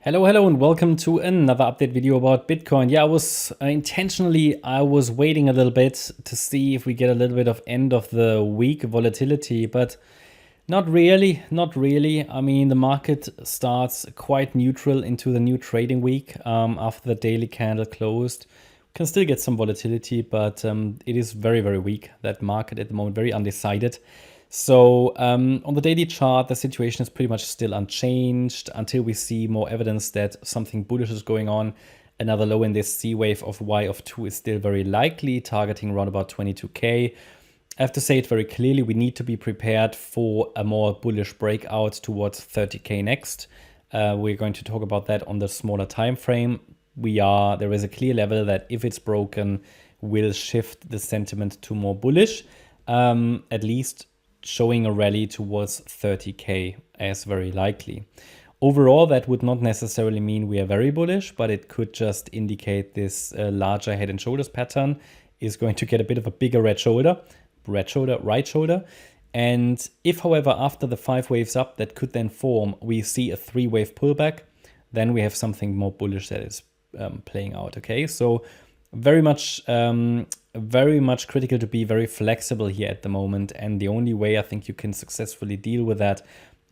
Hello, and welcome to another update video about Bitcoin. Yeah, I was waiting a little bit to see if we get a little bit of end of the week volatility, but not really. I mean, the market starts quite neutral into the new trading week after the daily candle closed. Can still get some volatility, but it is very, very weak, that market at the moment, very undecided. So on the daily chart, the situation is pretty much still unchanged until we see more evidence that something bullish is going on. Another low in this C wave of Y of 2 is still very likely, targeting around about 22K. I have to say it very clearly, we need to be prepared for a more bullish breakout towards 30K next. We're going to talk about that on the smaller time frame. There is a clear level that if it's broken, will shift the sentiment to more bullish, at least showing a rally towards 30K as very likely. Overall, that would not necessarily mean we are very bullish, but it could just indicate this larger head and shoulders pattern is going to get a bit of a bigger right shoulder. And if, however, after the 5 waves up that could then form, we see a 3-wave pullback, then we have something more bullish that is playing out. Okay, so very much critical to be very flexible here at the moment, and the only way I think you can successfully deal with that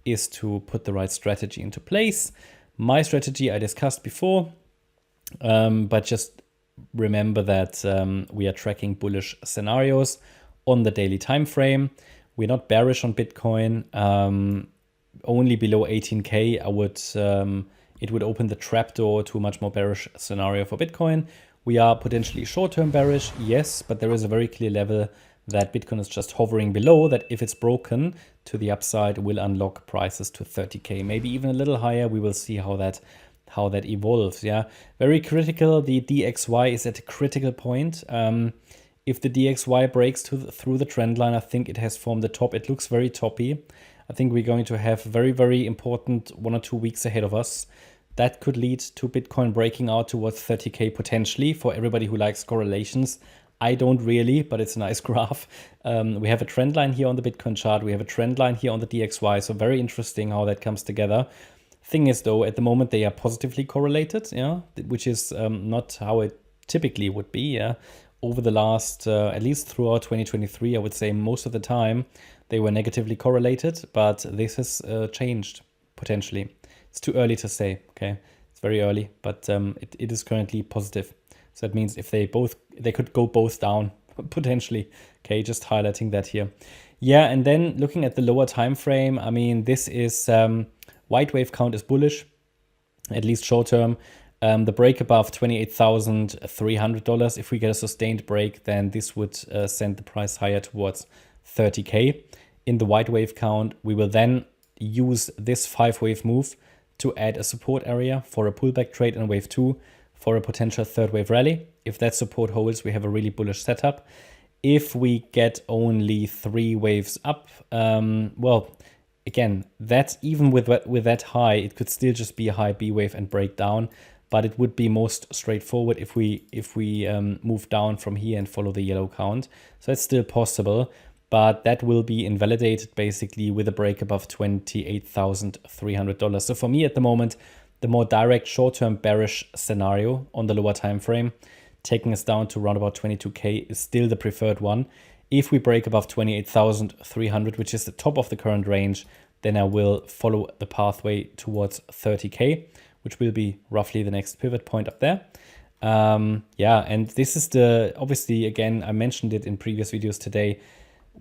is to put the right strategy into place. My strategy I discussed before, but just remember that we are tracking bullish scenarios on the daily time frame. We're not bearish on Bitcoin. Only below 18K, it would open the trapdoor to a much more bearish scenario for Bitcoin. We are potentially short-term bearish, yes, but there is a very clear level that Bitcoin is just hovering below, that if it's broken to the upside, will unlock prices to 30K, maybe even a little higher. We will see how that evolves. Yeah, very critical. The DXY is at a critical point. If the DXY breaks through the trend line, I think it has formed the top. It looks very toppy. I think we're going to have very, very important 1 or 2 weeks ahead of us. That could lead to Bitcoin breaking out towards 30K potentially for everybody who likes correlations. I don't really, but it's a nice graph. We have a trend line here on the Bitcoin chart. We have a trend line here on the DXY. So very interesting how that comes together. Thing is, though, at the moment they are positively correlated, yeah, which is not how it typically would be. Yeah, over the last, at least throughout 2023, I would say most of the time they were negatively correlated, but this has changed potentially. It's too early to say, okay? It's very early, but it is currently positive. So that means if they could go both down, potentially. Okay, just highlighting that here. Yeah, and then looking at the lower time frame, I mean, this is, white wave count is bullish, at least short term. The break above $28,300, if we get a sustained break, then this would send the price higher towards 30K. In the white wave count, we will then use this 5-wave move to add a support area for a pullback trade in wave 2 for a potential 3rd wave rally. If that support holds, we have a really bullish setup. If we get only 3 waves up, well, again, that's even with that high, it could still just be a high B wave and break down, but it would be most straightforward if we move down from here and follow the yellow count. So it's still possible, but that will be invalidated basically with a break above $28,300. So for me at the moment, the more direct short-term bearish scenario on the lower time frame, taking us down to around about 22K, is still the preferred one. If we break above 28,300, which is the top of the current range, then I will follow the pathway towards 30K, which will be roughly the next pivot point up there. Yeah, and this is obviously, again, I mentioned it in previous videos today,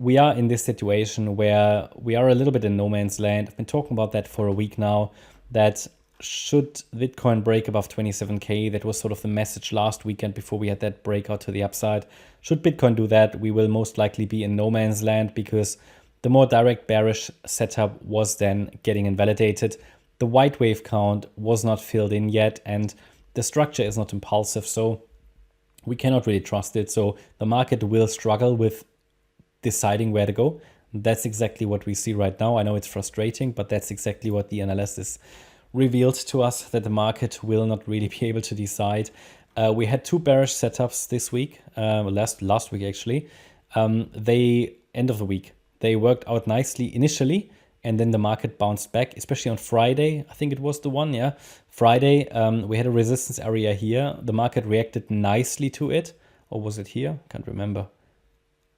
we are in this situation where we are a little bit in no man's land. I've been talking about that for a week now, that should Bitcoin break above 27K, that was sort of the message last weekend before we had that breakout to the upside. Should Bitcoin do that, we will most likely be in no man's land, because the more direct bearish setup was then getting invalidated. The white wave count was not filled in yet, and the structure is not impulsive, so we cannot really trust it. So the market will struggle with deciding where to go. That's exactly what we see right now. I know it's frustrating, but that's exactly what the analysis revealed to us, that the market will not really be able to decide. We had 2 bearish setups this week, last week actually. End of the week, they worked out nicely initially, and then the market bounced back, especially on Friday. I think it was the one, yeah. Friday, we had a resistance area here. The market reacted nicely to it. Or was it here? Can't remember.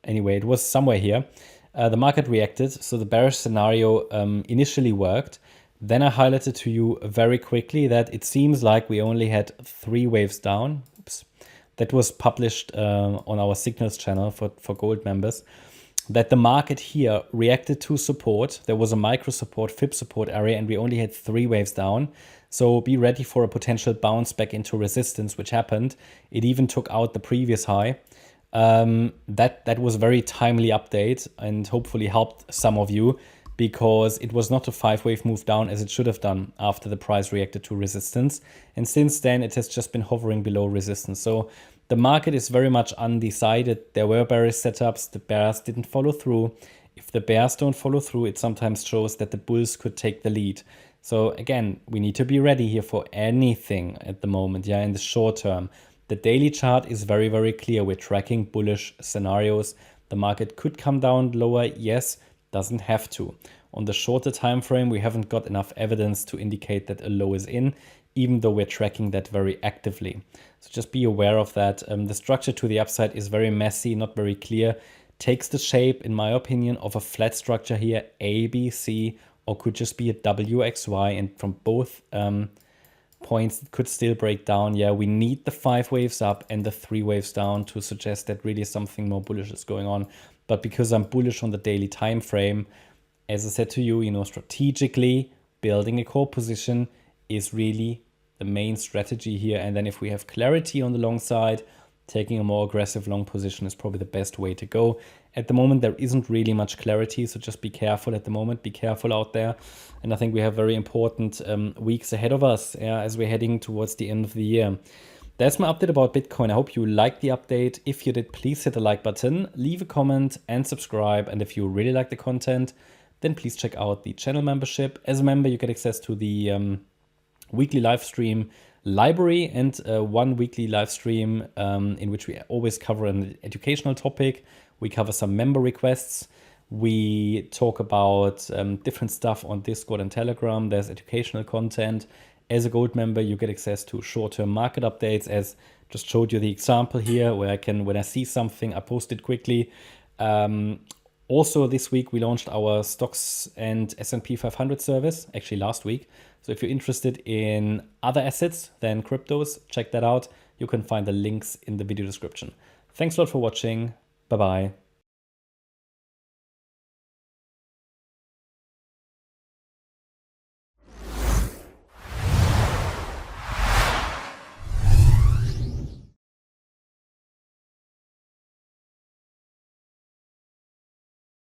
Anyway, it was somewhere here. The market reacted, so the bearish scenario initially worked. Then I highlighted to you very quickly that it seems like we only had 3 waves down. Oops. That was published on our signals channel for gold members, that the market here reacted to support. There was a micro support, fib support area, and we only had 3 waves down. So be ready for a potential bounce back into resistance, which happened. It even took out the previous high. That was a very timely update and hopefully helped some of you, because it was not a 5-wave move down as it should have done after the price reacted to resistance. And since then, it has just been hovering below resistance. So the market is very much undecided. There were bearish setups. The bears didn't follow through. If the bears don't follow through, it sometimes shows that the bulls could take the lead. So again, we need to be ready here for anything at the moment, yeah, in the short term. The daily chart is very, very clear. We're tracking bullish scenarios. The market could come down lower, yes, doesn't have to. On the shorter time frame, we haven't got enough evidence to indicate that a low is in, even though we're tracking that very actively. So just be aware of that. The structure to the upside is very messy, not very clear. Takes the shape, in my opinion, of a flat structure here, A, B, C, or could just be a W, X, Y, and from both points it could still break down. Yeah, we need the 5 waves up and the 3 waves down to suggest that really something more bullish is going on. But because I'm bullish on the daily time frame, as I said to you, strategically building a core position is really the main strategy here. And then if we have clarity on the long side, taking a more aggressive long position is probably the best way to go. At the moment, there isn't really much clarity, so just be careful at the moment. Be careful out there. And I think we have very important weeks ahead of us as we're heading towards the end of the year. That's my update about Bitcoin. I hope you liked the update. If you did, please hit the like button, leave a comment and subscribe. And if you really like the content, then please check out the channel membership. As a member, you get access to the weekly live stream library and one weekly live stream in which we always cover an educational topic. We cover some member requests. We talk about different stuff on Discord and Telegram. There's educational content. As a gold member, you get access to short-term market updates, as just showed you the example here, where when I see something, I post it quickly. Also, this week, we launched our stocks and S&P 500 service, actually last week. So if you're interested in other assets than cryptos, check that out. You can find the links in the video description. Thanks a lot for watching. Bye-bye.